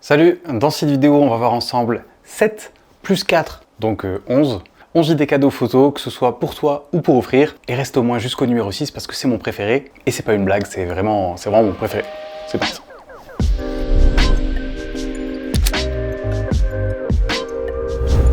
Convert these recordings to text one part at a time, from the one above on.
Salut, dans cette vidéo on va voir ensemble 7 plus 4, donc 11 idées cadeaux photos, que ce soit pour toi ou pour offrir. Et reste au moins jusqu'au numéro 6 parce que c'est mon préféré. Et c'est pas une blague, c'est vraiment mon préféré. C'est parti.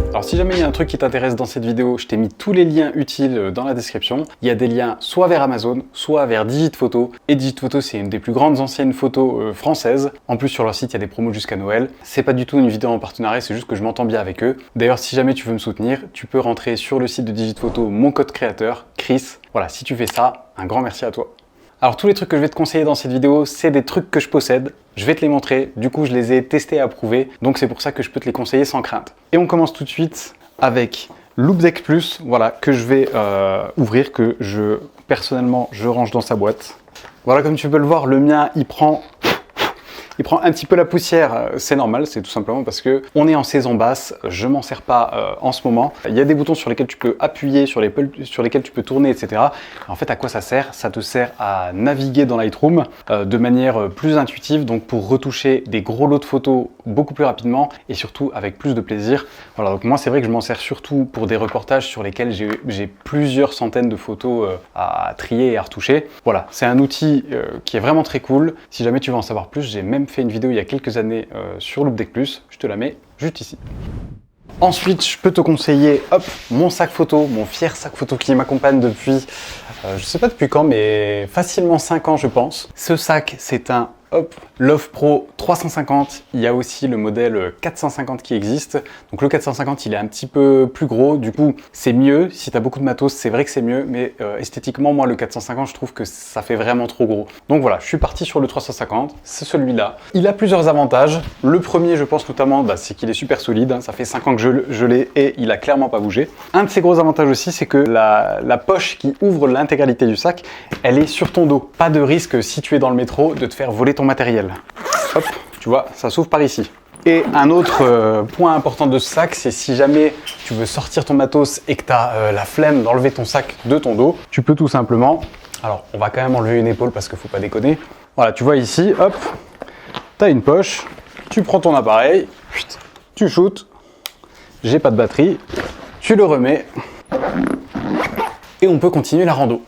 Alors si jamais il y a un truc qui t'intéresse dans cette vidéo, je t'ai mis tous les liens utiles dans la description. Il y a des liens soit vers Amazon, soit vers Digitphoto. Et Digitphoto, c'est une des plus grandes anciennes photos françaises. En plus, sur leur site, il y a des promos jusqu'à Noël. C'est pas du tout une vidéo en partenariat, c'est juste que je m'entends bien avec eux. D'ailleurs, si jamais tu veux me soutenir, tu peux rentrer sur le site de Digitphoto mon code créateur, Chris. Voilà, si tu fais ça, un grand merci à toi. Alors tous les trucs que je vais te conseiller dans cette vidéo, c'est des trucs que je possède. Je vais te les montrer, du coup je les ai testés et approuvés, donc c'est pour ça que je peux te les conseiller sans crainte. Et on commence tout de suite avec Loupedeck Plus, voilà, que je vais ouvrir, que personnellement je range dans sa boîte. Voilà, comme tu peux le voir, le mien il prend un petit peu la poussière, c'est normal, c'est tout simplement parce que on est en saison basse, je m'en sers pas en ce moment. Il y a des boutons sur lesquels tu peux appuyer, sur lesquels tu peux tourner, etc. En fait, à quoi ça sert? Ça te sert à naviguer dans Lightroom de manière plus intuitive, donc pour retoucher des gros lots de photos beaucoup plus rapidement et surtout avec plus de plaisir. Voilà, donc moi c'est vrai que je m'en sers surtout pour des reportages sur lesquels j'ai plusieurs centaines de photos à trier et à retoucher. Voilà, c'est un outil qui est vraiment très cool. Si jamais tu veux en savoir plus, j'ai même fait une vidéo il y a quelques années sur Loupedeck Plus, je te la mets juste ici. Ensuite, je peux te conseiller, mon sac photo, mon fier sac photo qui m'accompagne depuis, je sais pas depuis quand, mais facilement 5 ans je pense. Ce sac, c'est un Love Pro 350, il y a aussi le modèle 450 qui existe. Donc le 450 il est un petit peu plus gros, du coup c'est mieux. Si tu as beaucoup de matos, c'est vrai que c'est mieux, mais esthétiquement moi le 450 je trouve que ça fait vraiment trop gros. Donc voilà, je suis parti sur le 350, c'est celui-là. Il a plusieurs avantages. Le premier je pense notamment, c'est qu'il est super solide, hein. Ça fait 5 ans que je l'ai et il a clairement pas bougé. Un de ses gros avantages aussi, c'est que la poche qui ouvre l'intégralité du sac, elle est sur ton dos. Pas de risque si tu es dans le métro de te faire voler ton matériel. Hop, tu vois, ça s'ouvre par ici. Et un autre point important de ce sac, c'est si jamais tu veux sortir ton matos et que tu as la flemme d'enlever ton sac de ton dos, tu peux tout simplement, alors on va quand même enlever une épaule parce qu'il faut pas déconner. Voilà, tu vois ici, hop, tu as une poche, tu prends ton appareil, tu shootes, j'ai pas de batterie, tu le remets et on peut continuer la rando.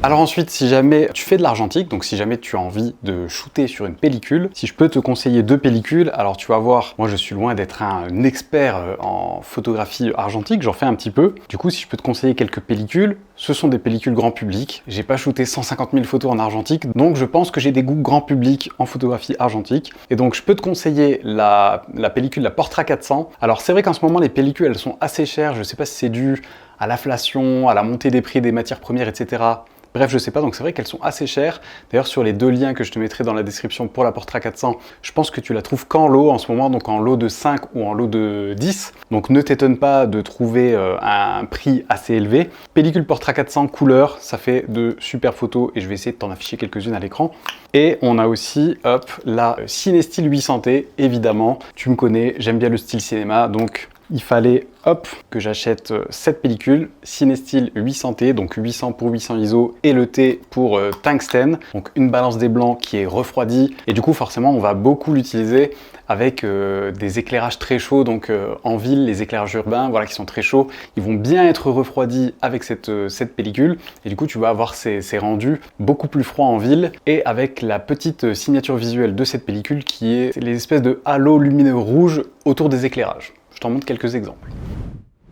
Alors ensuite, si jamais tu fais de l'argentique, donc si jamais tu as envie de shooter sur une pellicule, si je peux te conseiller 2 pellicules, alors tu vas voir, moi je suis loin d'être un expert en photographie argentique, j'en fais un petit peu. Du coup, si je peux te conseiller quelques pellicules, ce sont des pellicules grand public. J'ai pas shooté 150 000 photos en argentique, donc je pense que j'ai des goûts grand public en photographie argentique. Et donc je peux te conseiller la pellicule, la Portra 400. Alors c'est vrai qu'en ce moment, les pellicules, elles sont assez chères, je sais pas si c'est dû à l'inflation, à la montée des prix des matières premières, etc. Bref, je sais pas, donc c'est vrai qu'elles sont assez chères. D'ailleurs, sur les 2 liens que je te mettrai dans la description pour la Portra 400, je pense que tu la trouves qu'en lot en ce moment, donc en lot de 5 ou en lot de 10. Donc ne t'étonne pas de trouver un prix assez élevé. Pellicule Portra 400 couleur, ça fait de super photos et je vais essayer de t'en afficher quelques-unes à l'écran. Et on a aussi, la Cinestill 800T, évidemment. Tu me connais, j'aime bien le style cinéma, donc il fallait que j'achète cette pellicule Cinestill 800T, donc 800 pour 800 ISO et le T pour tungstène, donc une balance des blancs qui est refroidie et du coup forcément on va beaucoup l'utiliser avec des éclairages très chauds, donc en ville, les éclairages urbains, voilà, qui sont très chauds, ils vont bien être refroidis avec cette pellicule et du coup tu vas avoir ces rendus beaucoup plus froids en ville et avec la petite signature visuelle de cette pellicule qui est les espèces de halos lumineux rouges autour des éclairages. Je t'en montre quelques exemples.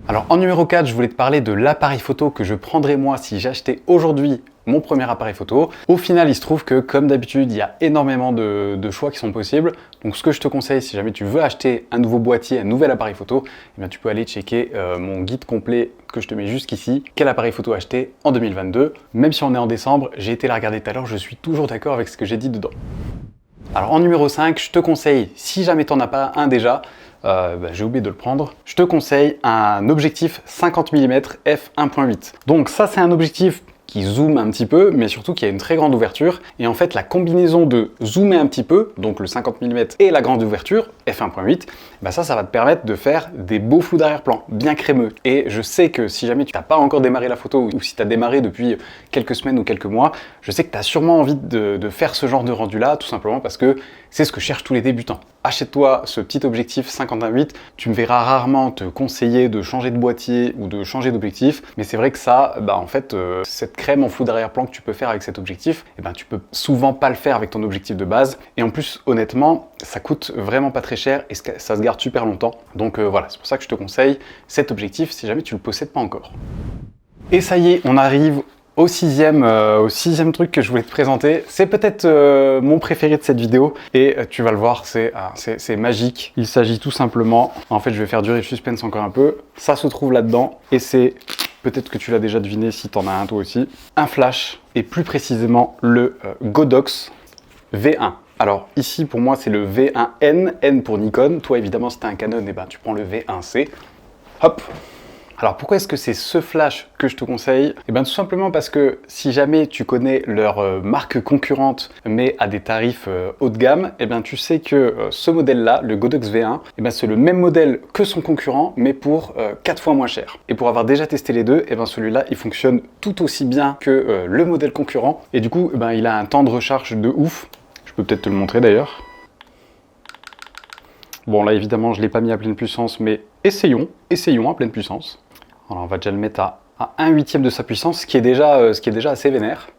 Alors en numéro 4, je voulais te parler de l'appareil photo que je prendrais moi si j'achetais aujourd'hui mon premier appareil photo. Au final, il se trouve que comme d'habitude, il y a énormément de choix qui sont possibles. Donc ce que je te conseille, si jamais tu veux acheter un nouveau boîtier, un nouvel appareil photo, eh bien, tu peux aller checker mon guide complet que je te mets jusqu'ici. Quel appareil photo acheter en 2022? Même si on est en décembre, j'ai été la regarder tout à l'heure, je suis toujours d'accord avec ce que j'ai dit dedans. Alors en numéro 5, je te conseille, si jamais tu n'en as pas un déjà, j'ai oublié de le prendre, je te conseille un objectif 50 mm f1.8. Donc ça c'est un objectif qui zoome un petit peu, mais surtout qui a une très grande ouverture. Et en fait, la combinaison de zoomer un petit peu, donc le 50 mm et la grande ouverture, f1.8, ça va te permettre de faire des beaux flous d'arrière-plan, bien crémeux. Et je sais que si jamais tu n'as pas encore démarré la photo, ou si tu as démarré depuis quelques semaines ou quelques mois, je sais que tu as sûrement envie de faire ce genre de rendu-là, tout simplement parce que C'est ce que cherchent tous les débutants. Achète-toi ce petit objectif 51.8, tu me verras rarement te conseiller de changer de boîtier ou de changer d'objectif, mais c'est vrai que ça, en fait, cette crème en flou d'arrière-plan que tu peux faire avec cet objectif, tu peux souvent pas le faire avec ton objectif de base, et en plus, honnêtement, ça coûte vraiment pas très cher et ça se garde super longtemps. Donc voilà, c'est pour ça que je te conseille cet objectif si jamais tu le possèdes pas encore. Et ça y est, on arrive au sixième truc que je voulais te présenter. C'est peut-être mon préféré de cette vidéo et tu vas le voir, c'est magique. Il s'agit tout simplement, en fait je vais faire durer le suspense encore un peu, ça se trouve là-dedans et c'est, peut-être que tu l'as déjà deviné si t'en as un toi aussi, un flash et plus précisément le Godox V1. Alors ici pour moi c'est le V1N, N pour Nikon, toi évidemment si t'as un Canon, tu prends le V1C. Hop. Alors pourquoi est-ce que c'est ce flash que je te conseille? Tout simplement parce que si jamais tu connais leur marque concurrente mais à des tarifs haut de gamme, tu sais que ce modèle-là, le Godox V1, c'est le même modèle que son concurrent mais pour 4 fois moins cher. Et pour avoir déjà testé les deux, celui-là il fonctionne tout aussi bien que le modèle concurrent et du coup il a un temps de recharge de ouf. Je peux peut-être te le montrer d'ailleurs. Bon là évidemment je ne l'ai pas mis à pleine puissance mais essayons à pleine puissance. Alors on va déjà le mettre à 1/8 de sa puissance, ce qui est déjà assez vénère.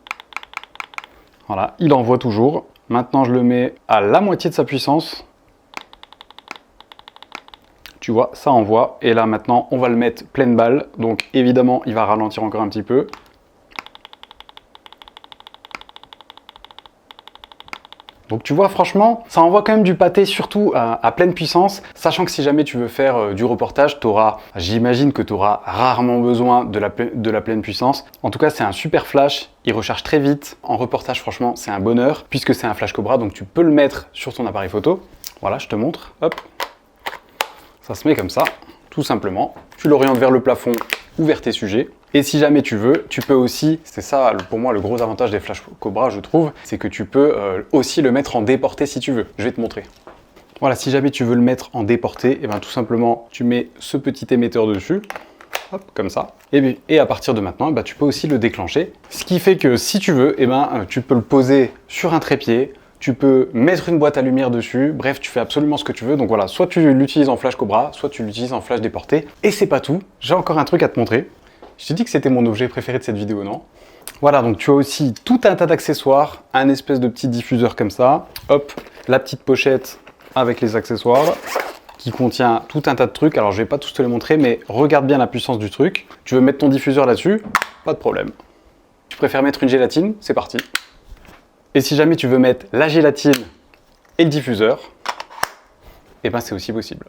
Voilà, il envoie toujours. Maintenant je le mets à la moitié de sa puissance. Tu vois, ça envoie. Et là maintenant on va le mettre pleine balle. Donc évidemment il va ralentir encore un petit peu. Donc tu vois, franchement, ça envoie quand même du pâté, surtout à pleine puissance, sachant que si jamais tu veux faire du reportage, j'imagine que tu auras rarement besoin de la pleine puissance. En tout cas, c'est un super flash, il recharge très vite. En reportage, franchement, c'est un bonheur, puisque c'est un flash Cobra, donc tu peux le mettre sur ton appareil photo. Voilà, je te montre, hop. Ça se met comme ça, tout simplement. Tu l'orientes vers le plafond ou vers tes sujets. Et si jamais tu veux, tu peux aussi, c'est ça pour moi le gros avantage des flash Cobra je trouve, c'est que tu peux aussi le mettre en déporté si tu veux. Je vais te montrer. Voilà, si jamais tu veux le mettre en déporté, tout simplement tu mets ce petit émetteur dessus, hop, comme ça. Et à partir de maintenant, tu peux aussi le déclencher. Ce qui fait que si tu veux, tu peux le poser sur un trépied, tu peux mettre une boîte à lumière dessus, bref, tu fais absolument ce que tu veux. Donc voilà, soit tu l'utilises en flash Cobra, soit tu l'utilises en flash déporté. Et c'est pas tout, j'ai encore un truc à te montrer. Je t'ai dit que c'était mon objet préféré de cette vidéo, non? Voilà, donc tu as aussi tout un tas d'accessoires, un espèce de petit diffuseur comme ça, hop, la petite pochette avec les accessoires, qui contient tout un tas de trucs. Alors je vais pas tous te les montrer, mais regarde bien la puissance du truc. Tu veux mettre ton diffuseur là-dessus, pas de problème. Tu préfères mettre une gélatine, c'est parti. Et si jamais tu veux mettre la gélatine et le diffuseur, c'est aussi possible.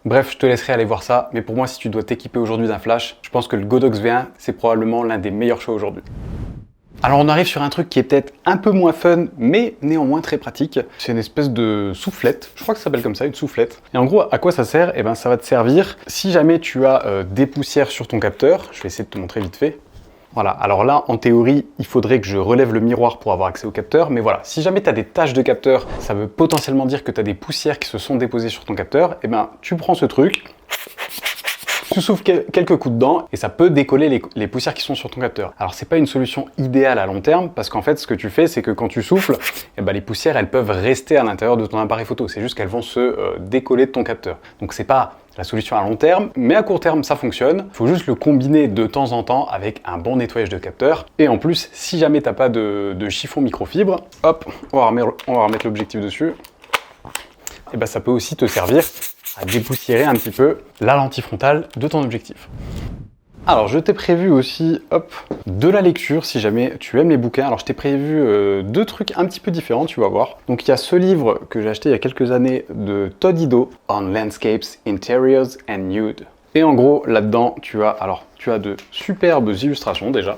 Bref, je te laisserai aller voir ça, mais pour moi, si tu dois t'équiper aujourd'hui d'un flash, je pense que le Godox V1, c'est probablement l'un des meilleurs choix aujourd'hui. Alors on arrive sur un truc qui est peut-être un peu moins fun, mais néanmoins très pratique. C'est une espèce de soufflette, je crois que ça s'appelle comme ça, une soufflette. Et en gros, à quoi ça sert? Ça va te servir si jamais tu as des poussières sur ton capteur. Je vais essayer de te montrer vite fait. Voilà, alors là, en théorie, il faudrait que je relève le miroir pour avoir accès au capteur, mais voilà, si jamais tu as des taches de capteur, ça veut potentiellement dire que tu as des poussières qui se sont déposées sur ton capteur, tu prends ce truc, tu souffles quelques coups dedans et ça peut décoller les poussières qui sont sur ton capteur. Alors c'est pas une solution idéale à long terme parce qu'en fait ce que tu fais c'est que quand tu souffles, les poussières elles peuvent rester à l'intérieur de ton appareil photo, c'est juste qu'elles vont se décoller de ton capteur. Donc c'est pas la solution à long terme, mais à court terme ça fonctionne. Il faut juste le combiner de temps en temps avec un bon nettoyage de capteur. Et en plus, si jamais t'as pas de chiffon microfibre, hop, on va remettre l'objectif dessus. Et ça peut aussi te servir à dépoussiérer un petit peu la lentille frontale de ton objectif. Alors je t'ai prévu aussi, hop, de la lecture si jamais tu aimes les bouquins. Alors je t'ai prévu deux trucs un petit peu différents, tu vas voir. Donc il y a ce livre que j'ai acheté il y a quelques années de Todd Ido, On Landscapes, Interiors and Nude. Et en gros là-dedans tu as de superbes illustrations déjà.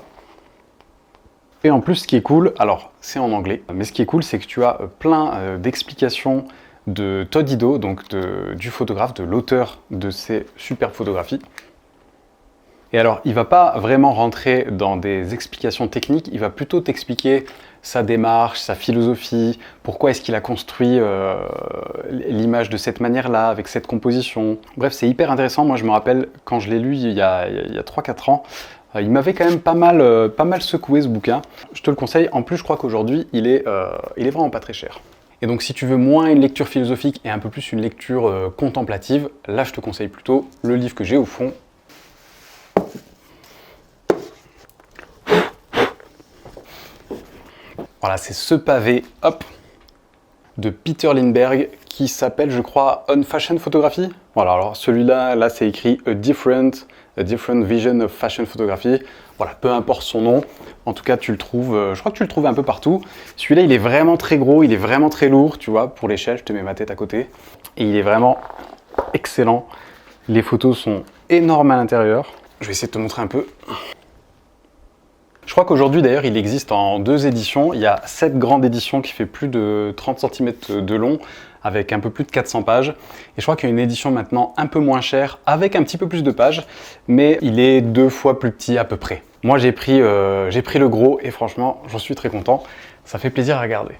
Et en plus ce qui est cool, alors c'est en anglais, mais ce qui est cool c'est que tu as plein d'explications de Todd Ido, donc du photographe, de l'auteur de ces superbes photographies. Et alors, il va pas vraiment rentrer dans des explications techniques, il va plutôt t'expliquer sa démarche, sa philosophie, pourquoi est-ce qu'il a construit l'image de cette manière-là, avec cette composition. Bref, c'est hyper intéressant. Moi, je me rappelle, quand je l'ai lu il y a 3-4 ans, il m'avait quand même pas mal secoué ce bouquin. Je te le conseille. En plus, je crois qu'aujourd'hui, il est vraiment pas très cher. Et donc si tu veux moins une lecture philosophique et un peu plus une lecture contemplative, là je te conseille plutôt le livre que j'ai au fond. Voilà, c'est ce pavé, hop, de Peter Lindbergh qui s'appelle, je crois, On Fashion Photography. Voilà, alors celui-là, là c'est écrit A Different Vision of Fashion Photography. Voilà, peu importe son nom, en tout cas tu le trouves, je crois que tu le trouves un peu partout. Celui-là il est vraiment très gros, il est vraiment très lourd, tu vois, pour l'échelle, je te mets ma tête à côté. Et il est vraiment excellent. Les photos sont énormes à l'intérieur. Je vais essayer de te montrer un peu. Je crois qu'aujourd'hui d'ailleurs il existe en 2 éditions. Il y a cette grande édition qui fait plus de 30 cm de long avec un peu plus de 400 pages. Et je crois qu'il y a une édition maintenant un peu moins chère avec un petit peu plus de pages, mais il est 2 fois plus petit à peu près. Moi j'ai pris le gros et franchement j'en suis très content. Ça fait plaisir à regarder.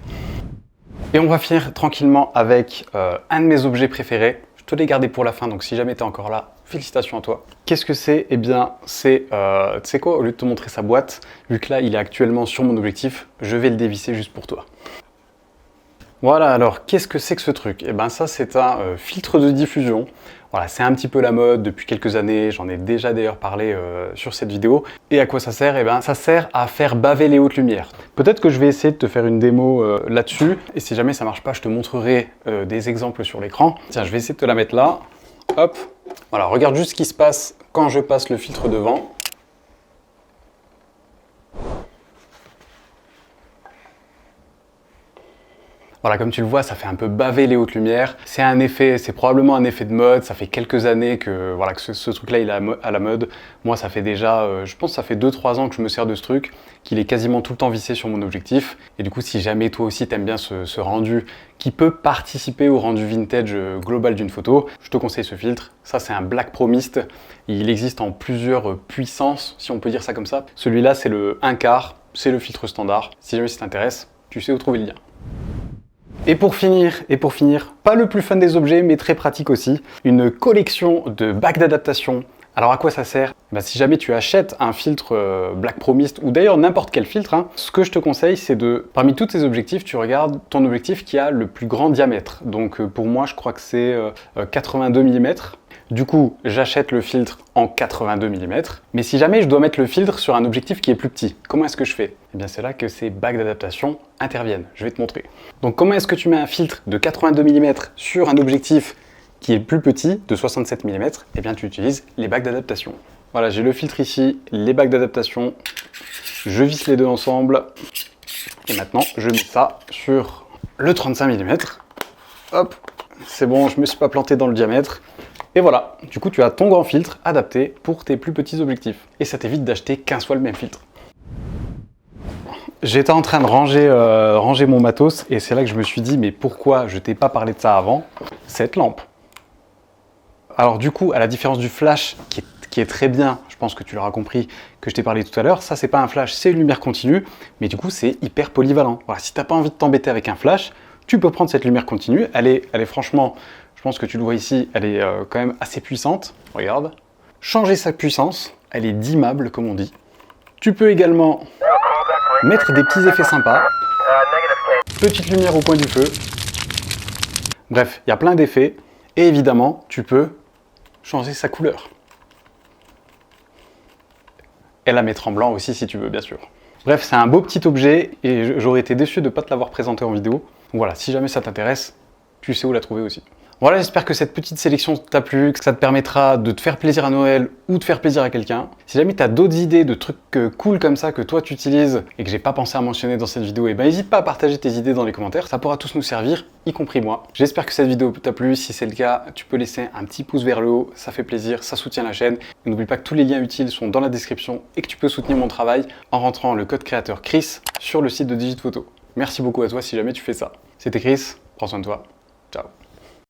Et on va finir tranquillement avec un de mes objets préférés. Je te l'ai gardé pour la fin, donc si jamais tu es encore là, félicitations à toi. Qu'est-ce que c'est? Eh bien, c'est, tu sais quoi, au lieu de te montrer sa boîte, vu que là, il est actuellement sur mon objectif, je vais le dévisser juste pour toi. Voilà, alors, qu'est-ce que c'est que ce truc? Eh bien, ça, c'est un filtre de diffusion. Voilà, c'est un petit peu la mode depuis quelques années, j'en ai déjà d'ailleurs parlé sur cette vidéo. Et à quoi ça sert? Eh bien, ça sert à faire baver les hautes lumières. Peut-être que je vais essayer de te faire une démo là-dessus, et si jamais ça marche pas, je te montrerai des exemples sur l'écran. Tiens, je vais essayer de te la mettre là. Hop, voilà, regarde juste ce qui se passe quand je passe le filtre devant. Voilà, comme tu le vois, ça fait un peu baver les hautes lumières. C'est un effet, c'est probablement un effet de mode. Ça fait quelques années que, voilà, que ce truc-là, il est à la mode. Moi, ça fait déjà, je pense que ça fait 2-3 ans que je me sers de ce truc, qu'il est quasiment tout le temps vissé sur mon objectif. Et du coup, si jamais toi aussi t'aimes bien ce rendu qui peut participer au rendu vintage global d'une photo, je te conseille ce filtre. Ça, c'est un Black Pro Mist. Il existe en plusieurs puissances, si on peut dire ça comme ça. Celui-là, c'est le 1/4, c'est le filtre standard. Si jamais ça t'intéresse, tu sais où trouver le lien. Et pour finir, pas le plus fun des objets, mais très pratique aussi, une collection de bacs d'adaptation. Alors à quoi ça sert? Ben, si jamais tu achètes un filtre Black Pro Mist, ou d'ailleurs n'importe quel filtre, hein, ce que je te conseille, c'est de, parmi tous tes objectifs, tu regardes ton objectif qui a le plus grand diamètre. Donc pour moi, je crois que c'est 82 mm. Du coup, j'achète le filtre en 82 mm. Mais si jamais je dois mettre le filtre sur un objectif qui est plus petit, comment est-ce que je fais? Eh bien, c'est là que ces bacs d'adaptation interviennent. Je vais te montrer. Donc, comment est-ce que tu mets un filtre de 82 mm sur un objectif qui est plus petit, de 67 mm? Eh bien, tu utilises les bacs d'adaptation. Voilà, j'ai le filtre ici, les bacs d'adaptation. Je visse les deux ensemble. Et maintenant, je mets ça sur le 35 mm. Hop, c'est bon, je ne me suis pas planté dans le diamètre. Et voilà, du coup tu as ton grand filtre adapté pour tes plus petits objectifs. Et ça t'évite d'acheter 15 fois le même filtre. J'étais en train de ranger mon matos et c'est là que je me suis dit mais pourquoi je t'ai pas parlé de ça avant? Cette lampe. Alors du coup, à la différence du flash qui est très bien, je pense que tu l'auras compris, que je t'ai parlé tout à l'heure, ça c'est pas un flash, c'est une lumière continue, mais du coup c'est hyper polyvalent. Voilà, si t'as pas envie de t'embêter avec un flash, tu peux prendre cette lumière continue, elle est franchement... Je pense que tu le vois ici, elle est quand même assez puissante. Regarde. Changer sa puissance, elle est dimmable comme on dit. Tu peux également mettre des petits effets sympas. Petite lumière au coin du feu. Bref, il y a plein d'effets. Et évidemment, tu peux changer sa couleur. Et la mettre en blanc aussi si tu veux, bien sûr. Bref, c'est un beau petit objet et j'aurais été déçu de ne pas te l'avoir présenté en vidéo. Donc voilà, si jamais ça t'intéresse, tu sais où la trouver aussi. Voilà, j'espère que cette petite sélection t'a plu, que ça te permettra de te faire plaisir à Noël ou de faire plaisir à quelqu'un. Si jamais tu as d'autres idées de trucs cool comme ça que toi tu utilises et que j'ai pas pensé à mentionner dans cette vidéo, et ben n'hésite pas à partager tes idées dans les commentaires, ça pourra tous nous servir, y compris moi. J'espère que cette vidéo t'a plu, si c'est le cas, tu peux laisser un petit pouce vers le haut, ça fait plaisir, ça soutient la chaîne. Et n'oublie pas que tous les liens utiles sont dans la description et que tu peux soutenir mon travail en rentrant le code créateur Chris sur le site de Digit Photo. Merci beaucoup à toi si jamais tu fais ça. C'était Chris, prends soin de toi, ciao.